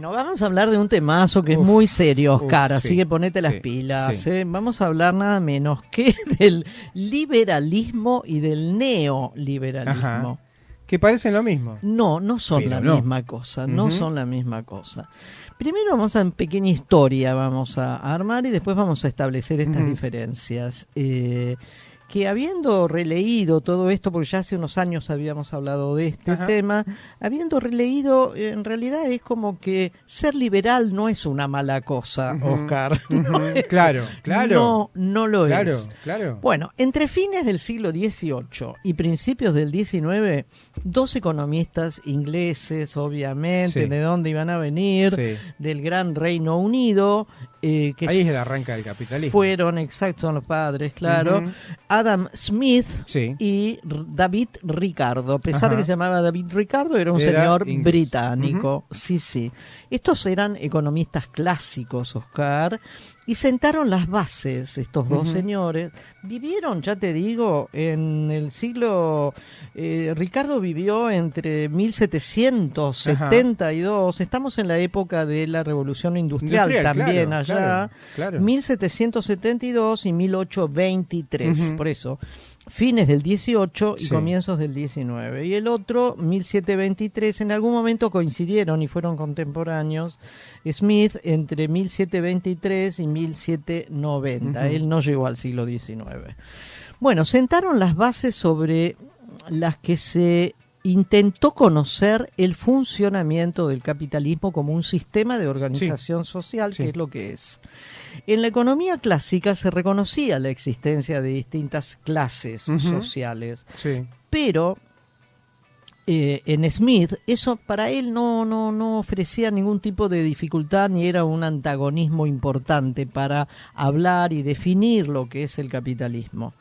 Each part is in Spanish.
No, vamos a hablar de un temazo que es muy serio, Oscar, así sí, que ponete las pilas. Vamos a hablar nada menos que del liberalismo y del neoliberalismo. Ajá. Que parecen lo mismo. No son Pero la no. misma cosa, no son la misma cosa. Primero vamos a, en pequeña historia, vamos a armar y después vamos a establecer estas diferencias. Que habiendo releído todo esto, porque ya hace unos años habíamos hablado de este tema, habiendo releído, en realidad es como que ser liberal no es una mala cosa, Oscar. No es, claro. No lo es. Claro. Bueno, entre fines del siglo XVIII y principios del XIX, dos economistas ingleses, obviamente, ¿de dónde iban a venir? Del gran Reino Unido. Que ahí es donde arranca el capitalismo. Fueron, exacto, son los padres, claro. Adam Smith y David Ricardo. A pesar de que se llamaba David Ricardo, era un señor inglés. Británico. Sí. Estos eran economistas clásicos, Oscar, y sentaron las bases, estos dos señores. Vivieron, ya te digo, en el siglo... Ricardo vivió entre 1772, estamos en la época de la Revolución Industrial también, allá, 1772 y 1823, por eso, fines del 18 y comienzos del 19. Y el otro, 1723, en algún momento coincidieron y fueron contemporáneos, Smith entre 1723 y 1790. Él no llegó al siglo XIX. Bueno, sentaron las bases sobre las que se intentó conocer el funcionamiento del capitalismo como un sistema de organización social, que es lo que es. En la economía clásica se reconocía la existencia de distintas clases sociales, pero en Smith eso para él no ofrecía ningún tipo de dificultad ni era un antagonismo importante para hablar y definir lo que es el capitalismo,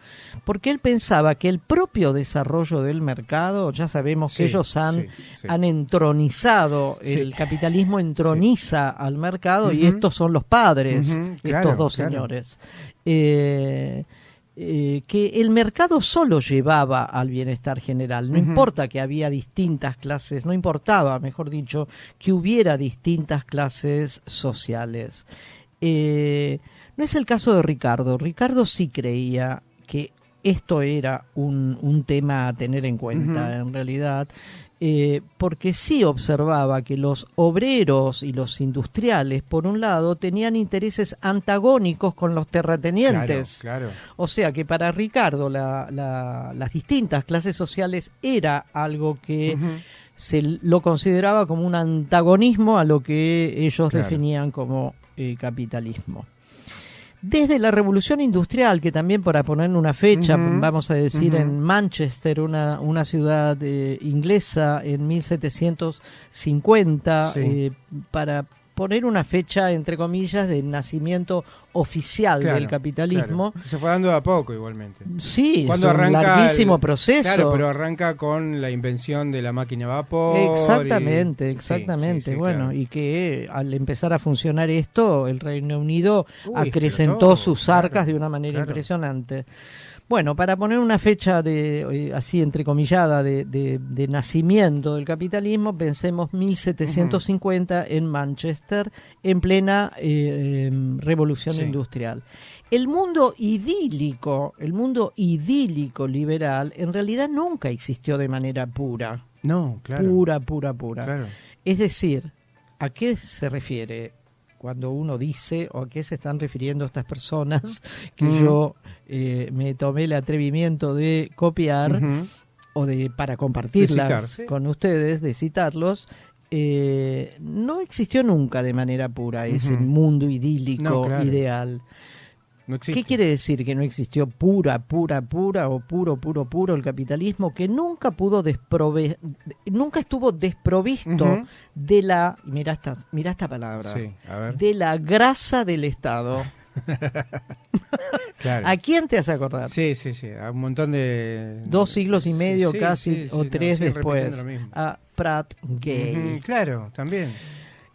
porque él pensaba que el propio desarrollo del mercado, ya sabemos que ellos han entronizado, el capitalismo entroniza al mercado y estos son los padres, estos dos señores. Que el mercado solo llevaba al bienestar general, no importa que había distintas clases, no importaba, mejor dicho, que hubiera distintas clases sociales. No es el caso de Ricardo. Ricardo sí creía que esto era un tema a tener en cuenta, en realidad, porque sí observaba que los obreros y los industriales, por un lado, tenían intereses antagónicos con los terratenientes. O sea que para Ricardo las distintas clases sociales era algo que se lo consideraba como un antagonismo a lo que ellos definían como capitalismo. Desde la Revolución Industrial, que también, para poner una fecha, vamos a decir en Manchester, una ciudad inglesa, en 1750, para poner una fecha, entre comillas, del nacimiento oficial del capitalismo. Se fue dando de a poco igualmente. Sí, es un larguísimo proceso. Claro, pero arranca con la invención de la máquina a vapor. Exactamente. Bueno, y que al empezar a funcionar esto, el Reino Unido acrecentó sus arcas de una manera impresionante. Bueno, para poner una fecha así entrecomillada de nacimiento del capitalismo, pensemos 1750 en Manchester, en plena revolución industrial. El mundo idílico liberal, en realidad nunca existió de manera pura. No, claro. Pura. Claro. Es decir, ¿a qué se refiere cuando uno dice, o a qué se están refiriendo estas personas que yo me tomé el atrevimiento de copiar o para compartirlas con ustedes, de citarlos? No existió nunca de manera pura ese mundo idílico ideal. No existe. ¿Qué quiere decir que no existió pura o puro el capitalismo? Que nunca estuvo desprovisto de la, mirá esta palabra, de la grasa del Estado. ¿A quién te hace acordar? Sí, a un montón de... 2 siglos y medio casi, o 3 después, a Pratt Gay. Claro, también.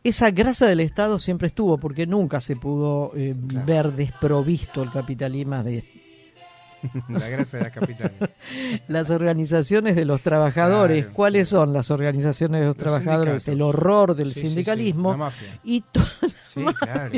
Esa grasa del Estado siempre estuvo, porque nunca se pudo ver desprovisto el capitalismo La grasa de las capitales. Las organizaciones de los trabajadores. Claro, ¿Cuáles claro. son las organizaciones de los trabajadores? sindicatos. El horror del Sí, sindicalismo. sí, sí, la mafia. Y Sí, claro.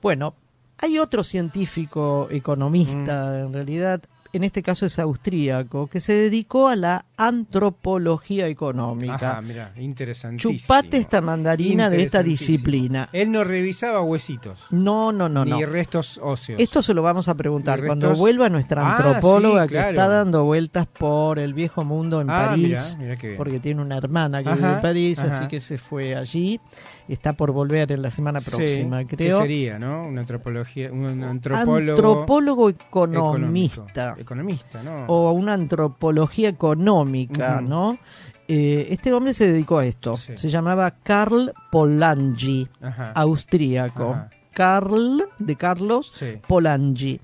bueno, hay otro científico economista, en realidad, en este caso es austríaco, que se dedicó a la antropología económica. Ajá, mira, interesantísimo. Chupate esta mandarina de esta Interesantísimo. disciplina. Él no revisaba huesitos. No. Ni restos óseos. Esto se lo vamos a preguntar Ni cuando restos- vuelva nuestra Ah, antropóloga sí, que claro. está dando vueltas por el viejo mundo en París, Mira qué bien. porque tiene una hermana que Ajá, vive en París, ajá. así que se fue allí. Está por volver en la semana próxima, Sí, creo. ¿qué sería, no? Una antropología, un antropólogo Antropólogo económico. economista. Economista, ¿no? O una antropología económica, Ujú. ¿no? Este hombre se dedicó a esto. Sí. Se llamaba Karl Polanyi, Ajá. austríaco. Ajá. Karl, de Carlos, Sí. Polanyi.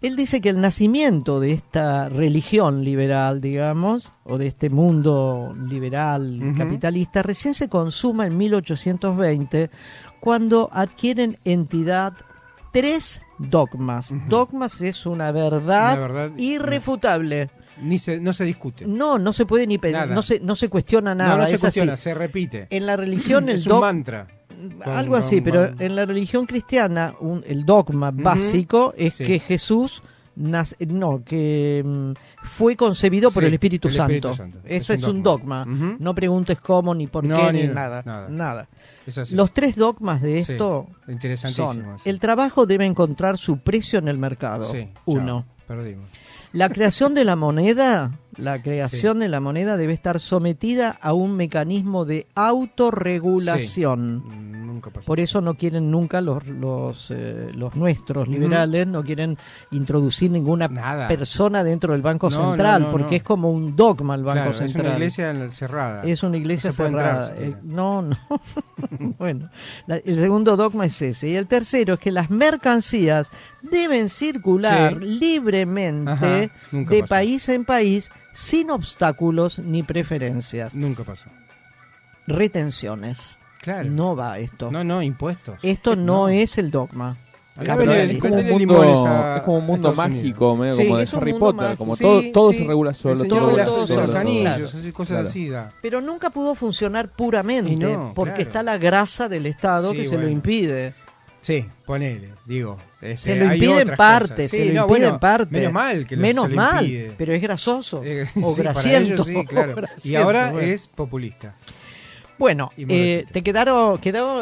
Él dice que el nacimiento de esta religión liberal, digamos, o de este mundo liberal Ujú. capitalista, recién se consuma en 1820, cuando adquieren entidad 3 dogmas. Ujú. Dogmas es una verdad, Una verdad irrefutable. no se discute. No se puede ni Nada. no se cuestiona nada. no se es cuestiona, así. se repite. En la religión el Es un mantra. algo así, pero en la religión cristiana el dogma básico es Sí. que Jesús fue concebido por Sí, el Espíritu el Santo. Espíritu Santo. Eso es un dogma. Ujú. No preguntes cómo, ni por No, qué, ni ni nada. nada. Es así. Los 3 dogmas de Sí, esto interesantísimo. son: sí. el trabajo debe encontrar su precio en el mercado. Sí, 1. chao, perdimos. La creación de la moneda, de la moneda debe estar sometida a un mecanismo de autorregulación. Nunca pasó. Por eso no quieren nunca los nuestros liberales, no quieren introducir ninguna Nada. persona dentro del Banco No, Central, no, porque no. es como un dogma el Banco Claro, Central. es una iglesia cerrada. Es una iglesia No se puede cerrada. entrar siquiera. No. Bueno, el segundo dogma es ese. Y el tercero es que las mercancías deben circular Sí. libremente Ajá, nunca de pasó. país en país sin obstáculos ni preferencias. Nunca pasó. Retenciones. Claro. No va esto. No, impuestos. Esto no es el dogma. Acá Pero venden- es como venden un limones mundo, a- es como un a mundo Estados mágico, Unidos. medio Sí, como de es un Harry mundo Potter, mágico. como Sí, todo sí. se regula solo. El Señor todo, de, las- todo de los solo. anillos, Claro. así, cosas Claro. así da. Pero nunca pudo funcionar puramente, Y no, porque claro. está la grasa del Estado Sí, que se lo bueno. impide. Sí, ponele, digo. Se lo hay impide en otras parte, cosas. se Sí, lo no, impide bueno, en parte. Menos mal que Menos se lo mal, impide. pero es grasoso o Sí, para grasiento. ellos sí, claro. o Y grasiento, ahora bueno. es populista. Bueno, Y morochito. ¿te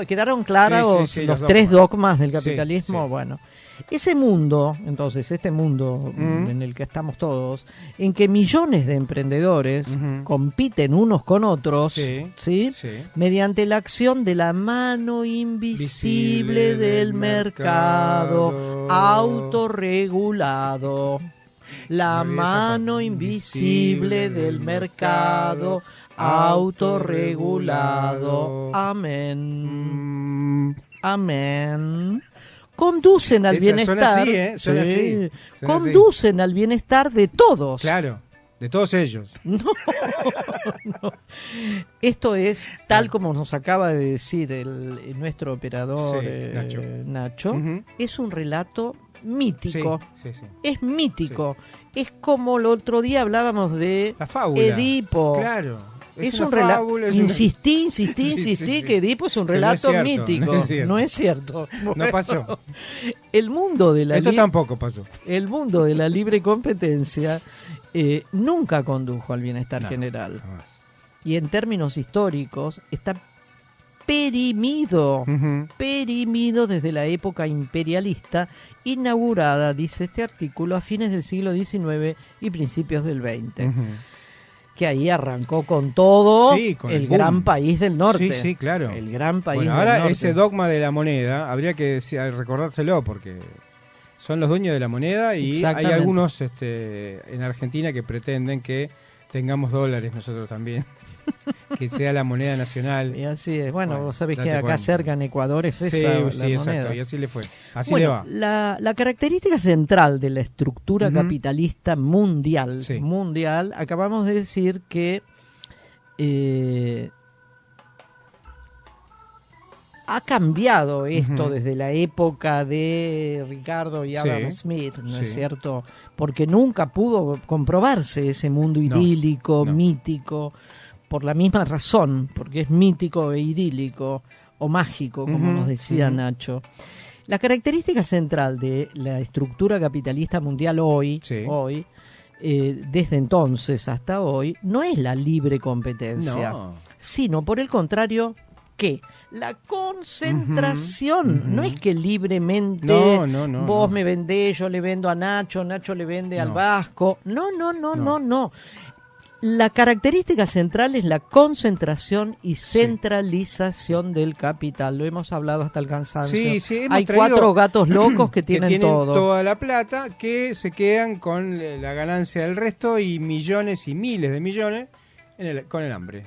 quedaron claros Sí, los los 3 dogmas. dogmas del Sí, capitalismo? sí. Bueno, ese mundo, entonces, este mundo en el que estamos todos, en que millones de emprendedores Ujú. compiten unos con otros, Sí, ¿sí? sí. Mediante la acción de la mano invisible Visible del del mercado, mercado. autorregulado. La Me olvidé esa mano parte. invisible del mercado, autorregulado. Amén. Mm, Amén. Conducen al Esa bienestar. suena así, ¿eh? Suena Sí. así. Suena Conducen al bienestar de todos. claro, de todos ellos. No. Esto es tal como nos acaba de decir nuestro operador Sí, Nacho. Ujú. Es un relato mítico. Sí, sí. Es mítico. Es como el otro día hablábamos de La fábula. Edipo. Claro. Es una un relato. fábula, es una- Insistí, Sí, sí. que Edipo es un Que no es relato cierto, mítico. no es cierto. No es cierto. No Bueno, pasó. El mundo de la Esto li- tampoco pasó. el mundo de la libre competencia nunca condujo al bienestar No, general. jamás. Y en términos históricos está perimido desde la época imperialista, inaugurada, dice este artículo, a fines del siglo XIX y principios del XX. Ujú. Que ahí arrancó con todo Sí, con el el boom. gran país del norte. Sí, sí, claro. El gran país Bueno, del ahora norte. ese dogma de la moneda, habría que recordárselo porque son los dueños de la moneda y hay Exactamente. algunos en Argentina que pretenden que tengamos dólares nosotros también. Que sea la moneda nacional. Y así es. Bueno, Bueno, vos sabés que date acá cuenta. cerca en Ecuador es esa Sí, la sí, moneda. exacto. Y así le fue. Así Bueno, le va. La característica central de la estructura Ujú. capitalista mundial, Sí. acabamos de decir que ha cambiado esto desde la época de Ricardo y Adam Smith, ¿no es cierto? Porque nunca pudo comprobarse ese mundo idílico, mítico, por la misma razón, porque es mítico e idílico, o mágico, como nos decía Nacho. La característica central de la estructura capitalista mundial hoy, desde entonces hasta hoy, no es la libre competencia, sino por el contrario, ¿qué? La concentración. No es que libremente vos me vendés, yo le vendo a Nacho, Nacho le vende al Vasco. No. La característica central es la concentración y centralización del capital. Lo hemos hablado hasta el cansancio. Hay 4 gatos locos que tienen todo. Toda la plata, que se quedan con la ganancia del resto y millones y miles de millones con hambre.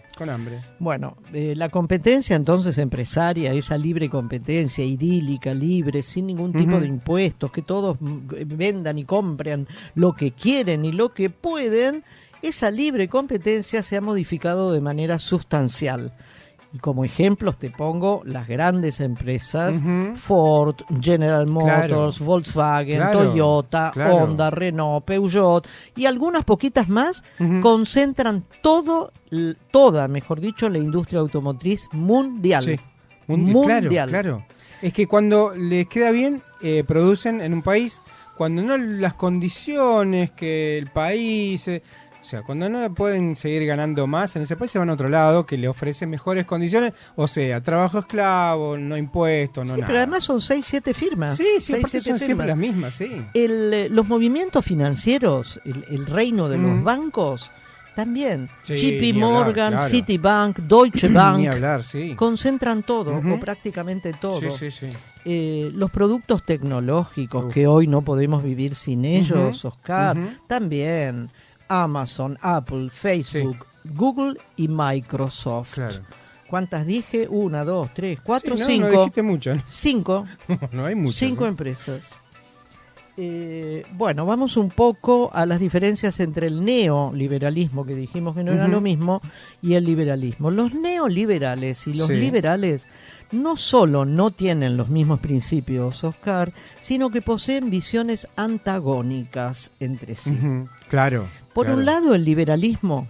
Bueno, la competencia entonces empresaria, esa libre competencia idílica, libre, sin ningún tipo de impuestos, que todos vendan y compren lo que quieren y lo que pueden. Esa libre competencia se ha modificado de manera sustancial. Y como ejemplos te pongo las grandes empresas, Ford, General Motors, Volkswagen, Toyota, Honda, Renault, Peugeot y algunas poquitas más concentran toda, la industria automotriz mundial. Sí. Mundial. Claro. Es que cuando les queda bien, producen en un país, cuando no las condiciones que el país... O sea, cuando no pueden seguir ganando más en ese país, se van a otro lado que le ofrece mejores condiciones. O sea, trabajo esclavo, no impuestos, no nada. Pero además son 6-7 firmas. Sí, aparte son siempre las mismas, sí. Los movimientos financieros, el reino de los bancos, también. JP Morgan, Citibank, Deutsche Bank, concentran todo, o prácticamente todo. Los productos tecnológicos, que hoy no podemos vivir sin ellos, Oscar, también. Amazon, Apple, Facebook, Google y Microsoft. ¿Cuántas dije? 1, 2, 3, 4, 5. No dijiste mucho, ¿no? 5. No hay muchas. 5 empresas. Bueno, vamos un poco a las diferencias entre el neoliberalismo, que dijimos que no era lo mismo, y el liberalismo. Los neoliberales y los liberales no solo no tienen los mismos principios, Oscar, sino que poseen visiones antagónicas entre sí. Por un lado, el liberalismo,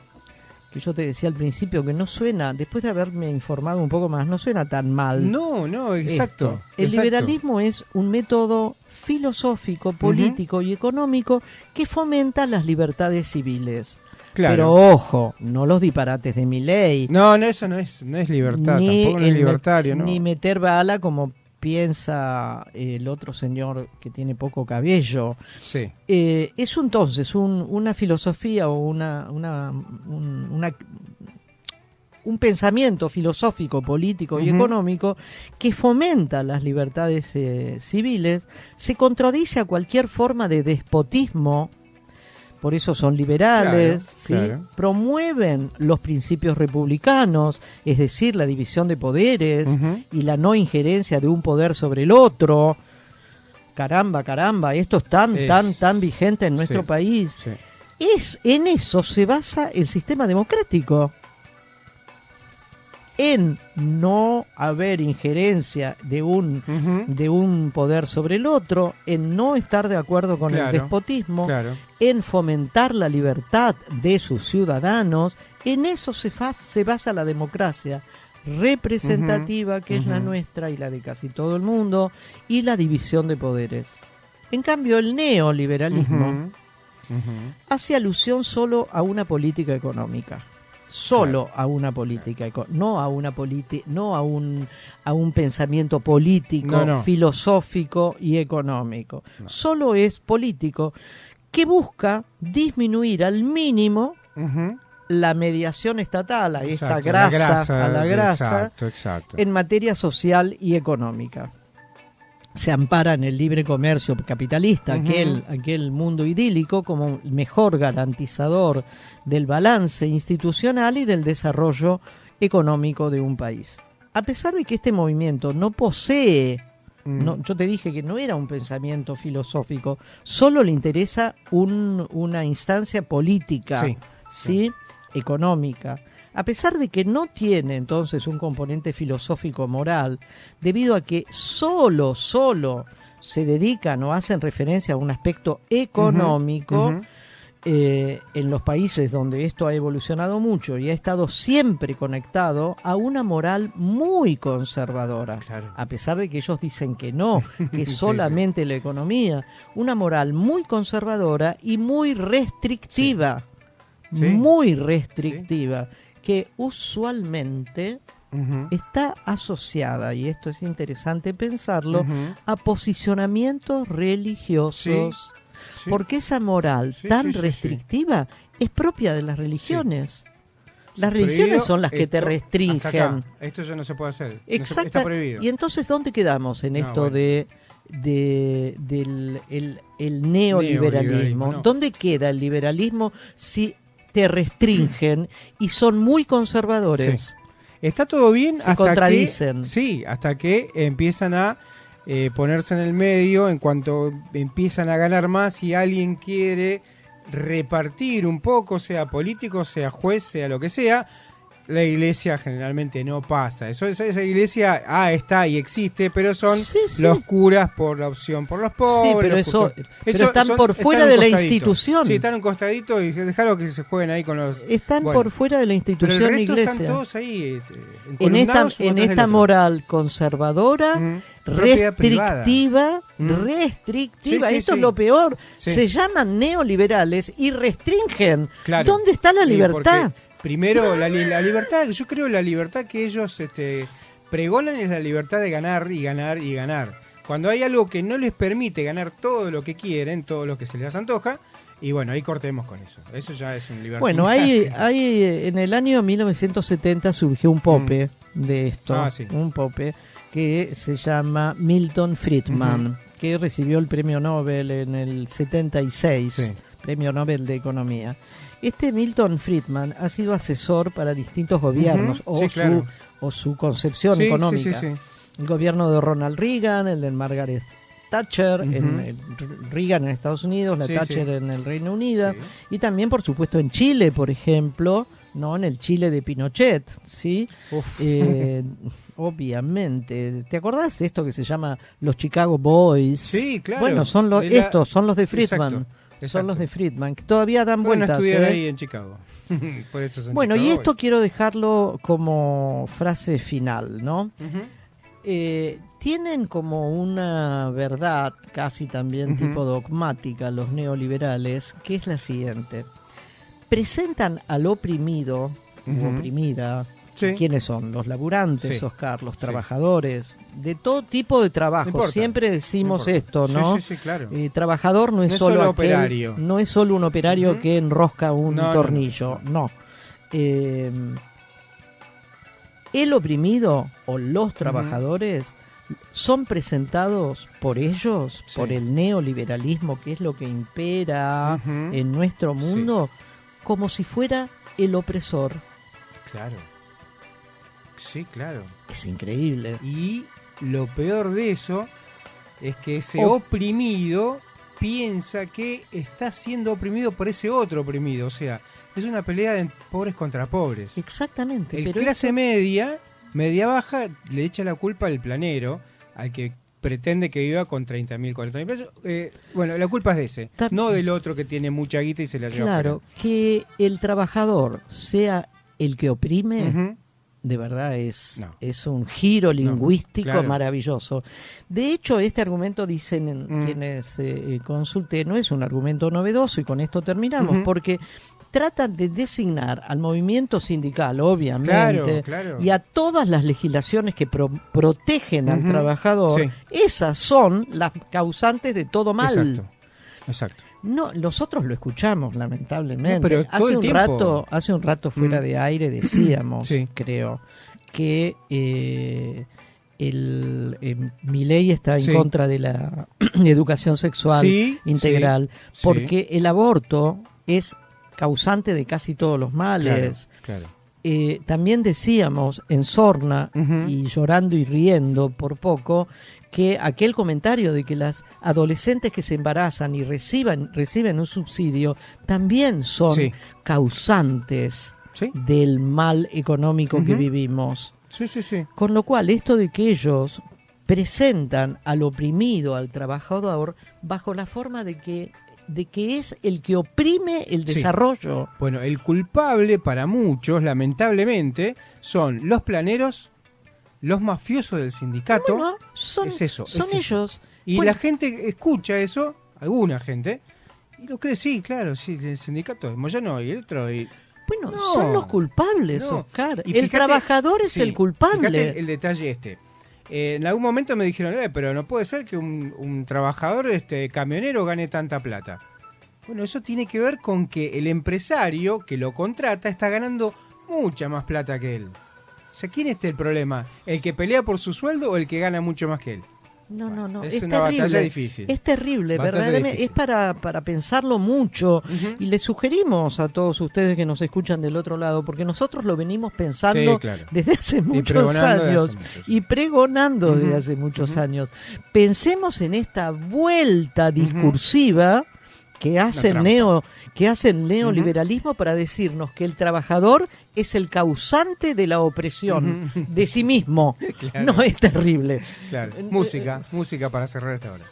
que yo te decía al principio que no suena, después de haberme informado un poco más, no suena tan mal. No, exacto. El liberalismo es un método filosófico, político y económico que fomenta las libertades civiles. Pero ojo, no los disparates de Milei. No, eso no es libertad, tampoco no es libertario. Ni meter bala como piensa el otro señor que tiene poco cabello. Es entonces una filosofía o un pensamiento filosófico, político y económico que fomenta las libertades civiles, se contradice a cualquier forma de despotismo. Por eso son liberales, promueven los principios republicanos, es decir, la división de poderes y la no injerencia de un poder sobre el otro. Caramba, esto es tan vigente en nuestro país. En eso se basa el sistema democrático. En no haber injerencia de un poder sobre el otro, en no estar de acuerdo con el despotismo, en fomentar la libertad de sus ciudadanos. En eso se basa la democracia representativa, que es la nuestra y la de casi todo el mundo, y la división de poderes. En cambio, el neoliberalismo hace alusión solo a una política económica. A una política, no a un pensamiento político, filosófico y económico. Solo es político, que busca disminuir al mínimo la mediación estatal, a esta grasa, en materia social y económica. Se ampara en el libre comercio capitalista, aquel mundo idílico, como mejor garantizador del balance institucional y del desarrollo económico de un país. A pesar de que este movimiento no posee, yo te dije que no era un pensamiento filosófico, solo le interesa una instancia política, económica. a pesar de que no tiene entonces un componente filosófico moral, debido a que solo se dedican o hacen referencia a un aspecto económico, en los países donde esto ha evolucionado mucho y ha estado siempre conectado a una moral muy conservadora, a pesar de que ellos dicen que no, que es solamente la economía, una moral muy conservadora y muy restrictiva, que usualmente está asociada, y esto es interesante pensarlo, a posicionamientos religiosos. Porque esa moral tan restrictiva es propia de las religiones. Las religiones son las que te restringen. Esto ya no se puede hacer. Exacto. Está prohibido. Y entonces, ¿dónde quedamos en esto del neoliberalismo? ¿Dónde queda el liberalismo si te restringen y son muy conservadores? Está todo bien hasta que empiezan a ponerse en el medio en cuanto empiezan a ganar más y alguien quiere repartir un poco, sea político, sea juez, sea lo que sea. La iglesia generalmente no pasa. Esa iglesia está y existe, pero son los curas por la opción por los pobres. Sí, pero están por fuera de la institución. Sí, están un costadito y dejaron que se jueguen ahí con los... Están por fuera de la institución pero el resto iglesia. Están todos ahí en esta moral conservadora, restrictiva. Esto es lo peor. Se llaman neoliberales y restringen. Claro. ¿Dónde está la libertad? Primero, la libertad, yo creo la libertad que ellos pregonan es la libertad de ganar y ganar y ganar. Cuando hay algo que no les permite ganar todo lo que quieren, todo lo que se les antoja, y bueno, ahí cortemos con eso. Eso ya es un libertad. Bueno, hay en el año 1970 surgió un pope de esto, un pope que se llama Milton Friedman, que recibió el premio Nobel en el 76, premio Nobel de Economía. Este Milton Friedman ha sido asesor para distintos gobiernos o su concepción económica. El gobierno de Ronald Reagan, el de Margaret Thatcher, Reagan en Estados Unidos, Thatcher en el Reino Unido, y también, por supuesto, en Chile, por ejemplo, no en el Chile de Pinochet, ¿sí? Obviamente. ¿Te acordás de esto que se llama los Chicago Boys? Sí, claro. Bueno, son los de Friedman. Exacto. Son los de Friedman, que todavía dan vueltas. Estudiar ahí en Chicago. Por eso son bueno, Chicago y esto Boys. quiero dejarlo como frase final, ¿no? Tienen como una verdad casi también tipo dogmática los neoliberales, que es la siguiente. Presentan al oprimido u oprimida. ¿Quiénes son? Los laburantes, Oscar, los trabajadores, de todo tipo de trabajo. Siempre decimos esto, ¿no? Sí, claro. Trabajador no es solo operario. No es solo un operario que enrosca un tornillo, no. El oprimido o los trabajadores son presentados por ellos, por el neoliberalismo, que es lo que impera en nuestro mundo, como si fuera el opresor. Claro. Sí, claro. Es increíble. Y lo peor de eso es que ese oprimido piensa que está siendo oprimido por ese otro oprimido. O sea, es una pelea de pobres contra pobres. Exactamente. El clase media baja, le echa la culpa al planero, al que pretende que viva con 30.000, 40.000 pesos. Bueno, la culpa es de ese, no del otro que tiene mucha guita y se la lleva. Claro, que el trabajador sea el que oprime... De verdad es un giro lingüístico maravilloso. De hecho, este argumento, dicen quienes consulté, no es un argumento novedoso, y con esto terminamos, porque tratan de designar al movimiento sindical, obviamente, y a todas las legislaciones que protegen al trabajador. Esas son las causantes de todo mal. Exacto. No, nosotros lo escuchamos, lamentablemente. No, pero hace un rato fuera de aire decíamos, creo, que Milei está en contra de la educación sexual integral, porque el aborto es causante de casi todos los males. Claro. También decíamos en Sorna, y llorando y riendo por poco, que aquel comentario de que las adolescentes que se embarazan y reciben un subsidio también son causantes del mal económico que vivimos. Sí. Con lo cual, esto de que ellos presentan al oprimido, al trabajador, bajo la forma de que es el que oprime el desarrollo. Bueno, el culpable para muchos, lamentablemente, son los planeros, los mafiosos del sindicato. Bueno, son ellos. Y la gente escucha eso, alguna gente, y lo cree, sí, claro, sí, el sindicato, Moyano y el otro. Bueno, son los culpables, Oscar. Y el trabajador es el culpable. Fíjate el detalle en algún momento me dijeron, pero no puede ser que un trabajador camionero gane tanta plata. Bueno, eso tiene que ver con que el empresario que lo contrata está ganando mucha más plata que él. O sea, ¿quién es el problema? ¿El que pelea por su sueldo o el que gana mucho más que él? No. Es una batalla difícil. Es terrible, verdaderamente. Es para pensarlo mucho. Y les sugerimos a todos ustedes que nos escuchan del otro lado, porque nosotros lo venimos pensando desde hace muchos años y pregonando desde hace muchos años. Pensemos en esta vuelta discursiva que hace el neoliberalismo para decirnos que el trabajador es el causante de la opresión de sí mismo. No, es terrible. Claro. Música para cerrar esta hora.